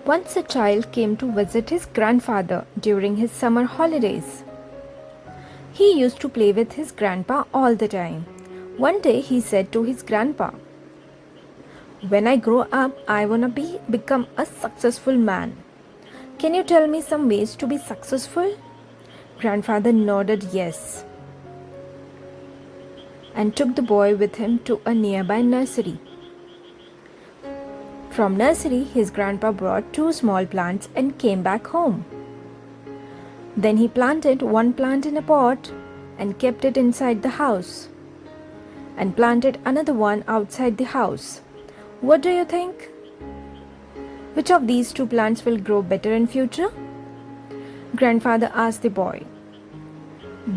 Once a child came to visit his grandfather during his summer holidays. He used to play with his grandpa all the time. One day he said to his grandpa, "When I grow up, I wanna become a successful man. Can you tell me some ways to be successful?" Grandfather nodded yes and took the boy with him to a nearby nursery. From nursery, his grandpa brought two small plants and came back home. Then he planted one plant in a pot and kept it inside the house, and planted another one outside the house. What do you think? Which of these two plants will grow better in future? Grandfather asked the boy.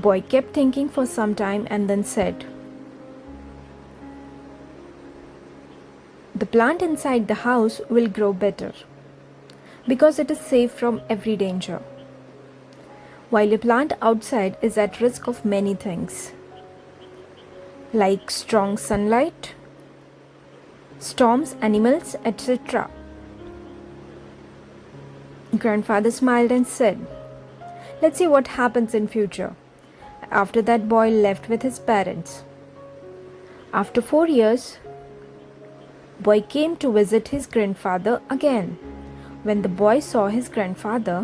Boy kept thinking for some time and then said, "The plant inside the house will grow better because it is safe from every danger, while a plant outside is at risk of many things, like strong sunlight, storms, animals, etc." Grandfather smiled and said, "Let's see what happens in future." After that, boy left with his parents. After 4 years, boy came to visit his grandfather again. When the boy saw his grandfather,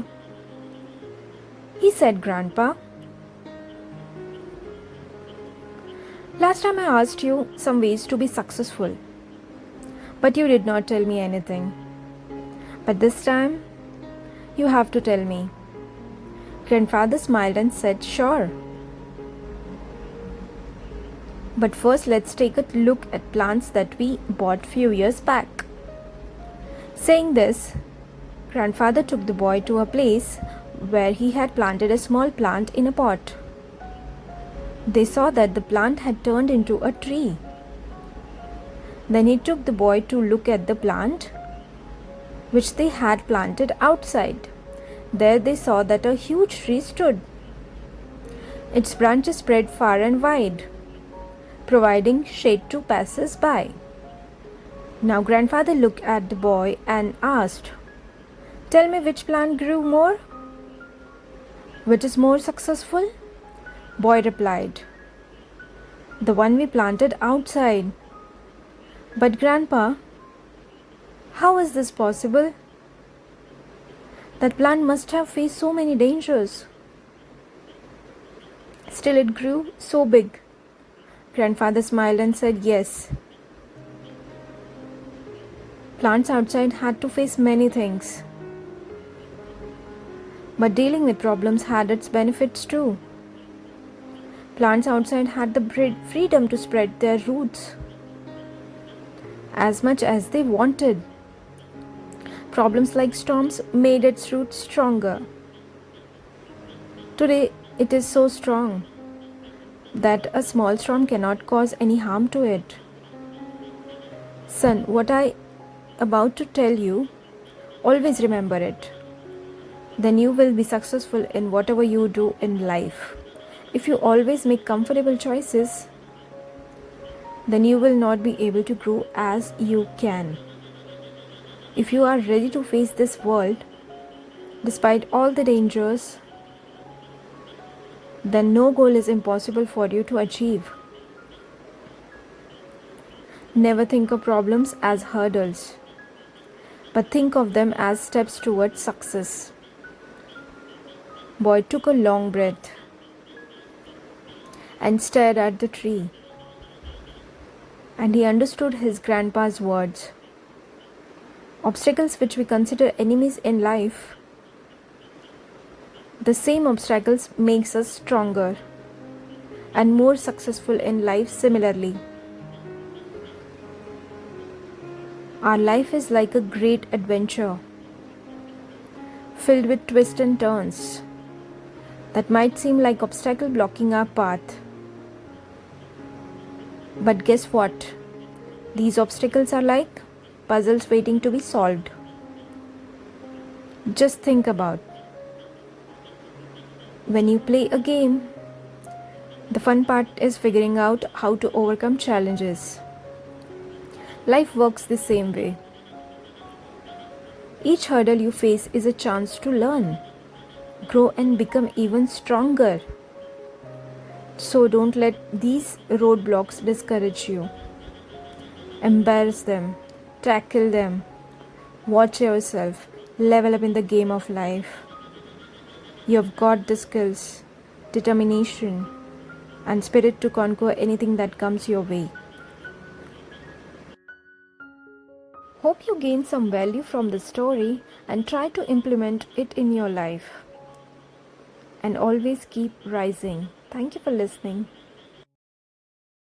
he said, "Grandpa, last time I asked you some ways to be successful, but you did not tell me anything. But this time, you have to tell me." Grandfather smiled and said, "Sure. But first, let's take a look at plants that we bought few years back." Saying this, Grandfather took the boy to a place where he had planted a small plant in a pot. They saw that the plant had turned into a tree. Then he took the boy to look at the plant which they had planted outside. There they saw that a huge tree stood. Its branches spread far and wide, providing shade to passers-by. Now Grandfather looked at the boy and asked, "Tell me, which plant grew more? Which is more successful?" Boy replied, "The one we planted outside." "But Grandpa, how is this possible? That plant must have faced so many dangers. Still it grew so big." Grandfather smiled and said, "Yes. Plants outside had to face many things. But dealing with problems had its benefits too. Plants outside had the freedom to spread their roots as much as they wanted. Problems like storms made its roots stronger. Today it is so strong that a small storm cannot cause any harm to it. Son, what I about to tell you, always remember it. Then you will be successful in whatever you do in life. If you always make comfortable choices, then you will not be able to grow as you can. If you are ready to face this world, despite all the dangers, then no goal is impossible for you to achieve. Never think of problems as hurdles, but think of them as steps towards success." Boy took a long breath and stared at the tree, and he understood his grandpa's words. Obstacles which we consider enemies in life, the same obstacles makes us stronger and more successful in life similarly. Our life is like a great adventure, filled with twists and turns that might seem like obstacle blocking our path. But guess what? These obstacles are like puzzles waiting to be solved. Just think about, when you play a game, the fun part is figuring out how to overcome challenges. Life works the same way. Each hurdle you face is a chance to learn, grow, and become even stronger. So don't let these roadblocks discourage you. Embarrass them, tackle them, watch yourself, level up in the game of life. You have got the skills, determination, and spirit to conquer anything that comes your way. Hope you gain some value from the story and try to implement it in your life. And always keep rising. Thank you for listening.